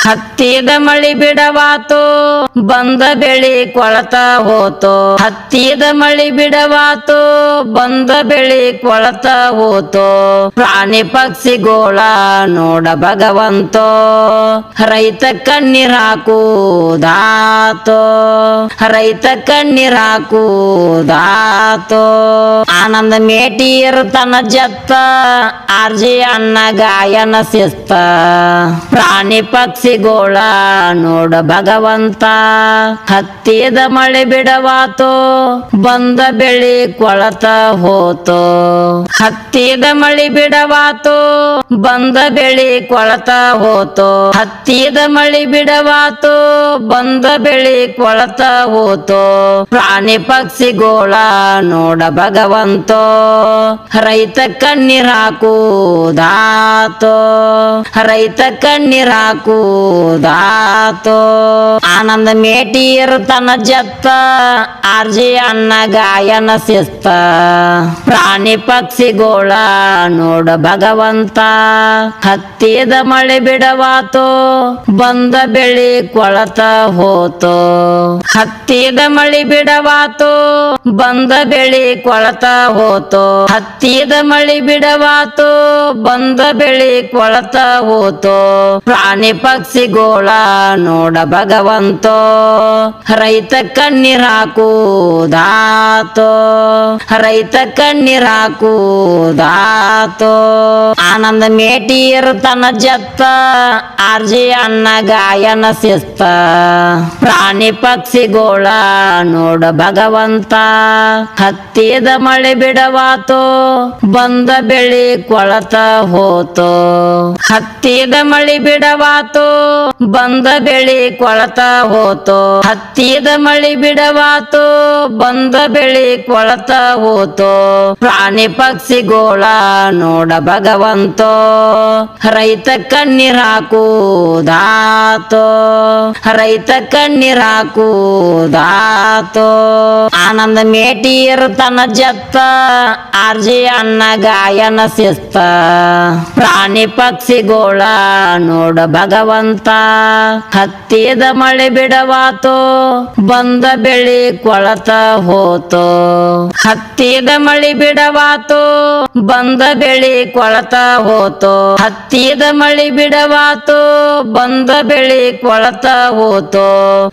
ಹತ್ತಿದ ಮಳಿ ಬಿಡವಾತು ಬಂದ ಬೆಳಿ ಕೊಳತ ಹೋತು. ಹತ್ತಿದ ಮಳಿ ಬಿಡವಾತು ಬಂದ ಬೆಳಿ ಕೊಳತ ಹೋತು. ಪ್ರಾಣಿ ಪಕ್ಷಿಗೋಳ ನೋಡ ಭಗವಂತೋ ರೈತ ಕಣ್ಣೀರ್ ಹಾಕುದಾತೋ. ರೈತ ಕಣ್ಣೀರ್ ಹಾಕುದಾತೋ. ಆನಂದ ಮೇಟಿ ಇರುತನ ಜತ್ತ ಆರ್ಜಿ ಅನ್ನ ಗಾಯನ ಶಿಸ್ತ. ಪ್ರಾಣಿ ಪಕ್ಷಿಗೋಳ ನೋಡ ಭಗವಂತ ಹತ್ತಿದ ಮಳೆ ಬಿಡವಾತು ಬಂದ ಬೆಳಿ ಕೊಳತ ಹೋತು. ಹತ್ತಿದ ಮಳಿ ಬಿಡವಾತು ಬಂದ ಬೆಳಿ ಕೊಳತ ಹೋತು. ಹತ್ತಿದ ಮಳಿ ಬಿಡವಾತು ಬಂದ ಬೆಳಿ ಕೊಳತ ಹೋತು. ಪ್ರಾಣಿ ಪಕ್ಷಿಗೋಳ ನೋಡ ಭಗವಂತೋ ರೈತ ಕಣ್ಣೀರ್ ಹಾಕುದಾತೋ. ರೈತ ಕಣ್ಣೀರ್ ಹಾಕುದಾತೋ. ಆನಂದ ಮೇಟಿ ಇರುತನ ಜತ್ತ ಆರ್ಜಿ ಅನ್ನ ಗಾಯನ ಶಿಸ್ತ. ಪ್ರಾಣಿ ಪಕ್ಷಿಗೋಳ ನೋಡ ಭಗವಂತ ಹತ್ತಿದ ಮಳೆ ಬಿಡವಾತು ಬಂದ ಬೆಳಿ ಕೊಳತ ಹೋತು. ಹತ್ತಿದ ಮಳಿ ಬಿಡವಾತು ಬಂದ ಬೆಳಿ ಕೊಳತ ಹೋತು. ಹತ್ತಿದ ಮಳಿ ಬಿಡವಾತು ಬಂದ ಬೆಳಿ ಕೊಳತ ಹೋತು. ಪ್ರಾಣಿ ಪಕ್ಷಿಗೋಳ ನೋಡ ಭಗವಂತೋ ರೈತ ಕಣ್ಣೀರ್ ಹಾಕುದಾತೋ. ರೈತ ಕಣ್ಣೀರ್ ಹಾಕುದಾತೋ. ಆನಂದ ಮೇಟಿ ಇರುತನ ಜತ್ತ ಆರ್ಜಿ ಅನ್ನ ಗಾಯನ ಶಿಸ್ತ. ಪ್ರಾಣಿ ಪಕ್ಷಿಗೋಳ ನೋಡ ಭಗವಂತ ಹತ್ತಿದ ಮಳೆ ಬಿಡವಾತು ಬಂದ ಬೆಳಿ ಕೊಳತ ಹೋತು. ಹತ್ತಿದ ಮಳಿ ಬಿಡವಾತು ಬಂದ ಬೆಳಿ ಕೊಳತ ಹೋತು. ಹತ್ತಿದ ಮಳಿ ಬಿಡವಾತು ಬಂದ ಬೆಳಿ ಕೊಳತ ಹೋತು. ಪ್ರಾಣಿ ಪಕ್ಷಿಗೋಳ ನೋಡ ಭಗವಂತೋ ರೈತ ಕಣ್ಣೀರ್ ಹಾಕುದಾತೋ. ರೈತ ಕಣ್ಣೀರ್ ಹಾಕುದಾತೋ. ಆನಂದ ಮೇಟಿ ಇರುತನ ಜತ್ತ ಆರ್ಜಿ ಅನ್ನ ಗಾಯನ ಶಿಸ್ತ. ಪ್ರಾಣಿ ಪಕ್ಷಿಗೋಳ ನೋಡ ಭಗವಂತ ಹತ್ತಿದ ಮಳೆ ಬಿಡವಾತು ಬಂದ ಬೆಳಿ ಕೊಳತ ಹೋತು. ಹತ್ತಿದ ಮಳಿ ಬಿಡವಾತು ಬಂದ ಬೆಳಿ ಕೊಳತ ಹೋತು. ಹತ್ತಿದ ಮಳಿ ಬಿಡವಾತು ಬಂದ ಬೆಳಿ ಕೊಳತ ಹೋತು.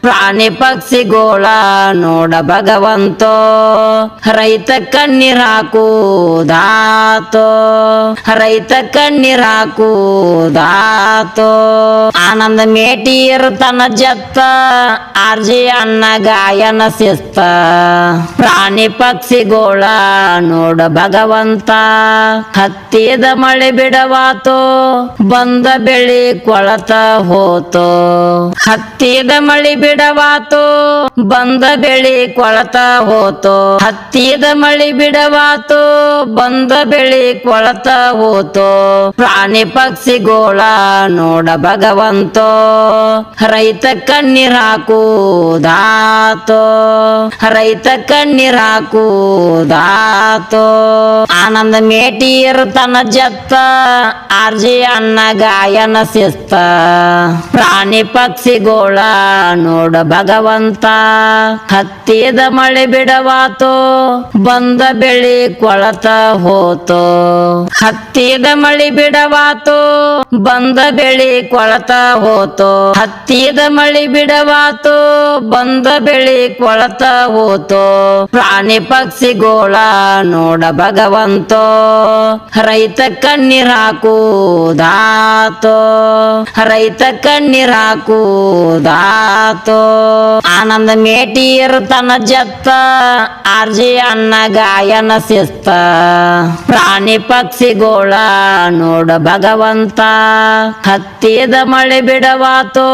ಪ್ರಾಣಿ ಪಕ್ಷಿಗೋಳ ನೋಡ ಭಗವಂತೋ ರೈತ ಕಣ್ಣೀರ್ ಹಾಕುದಾತೋ. ರೈತ ಕಣ್ಣೀರ್ ಹಾಕುದಾತೋ. ಆನಂದ ಮೇಟಿ ಇರುತನ ಜತ್ತ ಆರ್ಜಿ ಅನ್ನ ಗಾಯನ ಶಿಸ್ತ. ಪ್ರಾಣಿ ಪಕ್ಷಿಗೋಳ ನೋಡ ಭಗವಂತ ಹತ್ತಿದ ಮಳೆ ಬಿಡವಾತು ಬಂದ ಬೆಳಿ ಕೊಳತ ಹೋತು. ಹತ್ತಿದ ಮಳಿ ಬಿಡವಾತು ಬಂದ ಬೆಳಿ ಕೊಳತ ಹೋತು. ಹತ್ತಿದ ಮಳಿ ಬಿಡವಾತು ಬಂದ ಬೆಳಿ ಕೊಳತ ಹೋತು. ಪ್ರಾಣಿ ಪಕ್ಷಿಗೋಳ ನೋಡ ಭಗವಂತೋ ರೈತ ಕಣ್ಣೀರ್ ಹಾಕುದಾತೋ. ರೈತ ಕಣ್ಣೀರ್ ಹಾಕುದಾತೋ. ಆನಂದ ಮೇಟಿ ಇರುತನ ಜತ್ತ ಆರ್ಜಿ ಅನ್ನ ಗಾಯನ ಶಿಸ್ತ. ಪ್ರಾಣಿ ಪಕ್ಷಿಗೋಳ ನೋಡ ಭಗವಂತ ಹತ್ತಿದ ಮಳೆ ಬಿಡವಾತು ಬಂದ ಬೆಳಿ ಕೊಳತ ಹೋತು. ಹತ್ತಿದ ಮಳಿ ಬಿಡವಾತು ಬಂದ ಬೆಳಿ ಕೊಳತ ಹೋತು. ಹತ್ತಿದ ಮಳಿ ಬಿಡವಾತು ಬಂದ ಬೆಳಿ ಕೊಳತ ಹೋತು. ಪ್ರಾಣಿ ಪಕ್ಷಿಗೋಳ ನೋಡ ಭಗವಂತೋ ರೈತ ಕಣ್ಣೀರ್ ಹಾಕುದಾತೋ. ರೈತ ಕಣ್ಣೀರ್ ಹಾಕುದಾತೋ. ಆನಂದ ಮೇಟಿ ಇರುತನ ಜತ್ತ ಆರ್ಜಿ ಅನ್ನ ಗಾಯನ ಶಿಸ್ತ. ಪ್ರಾಣಿ ಪಕ್ಷಿಗೋಳ ನೋಡ ಭಗವಂತ ಹತ್ತಿದ ಮಳೆ ಬಿಡವಾತು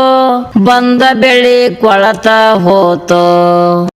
ಬಂದ ಬೆಳಿ ಕೊಳತ ಹೋತು.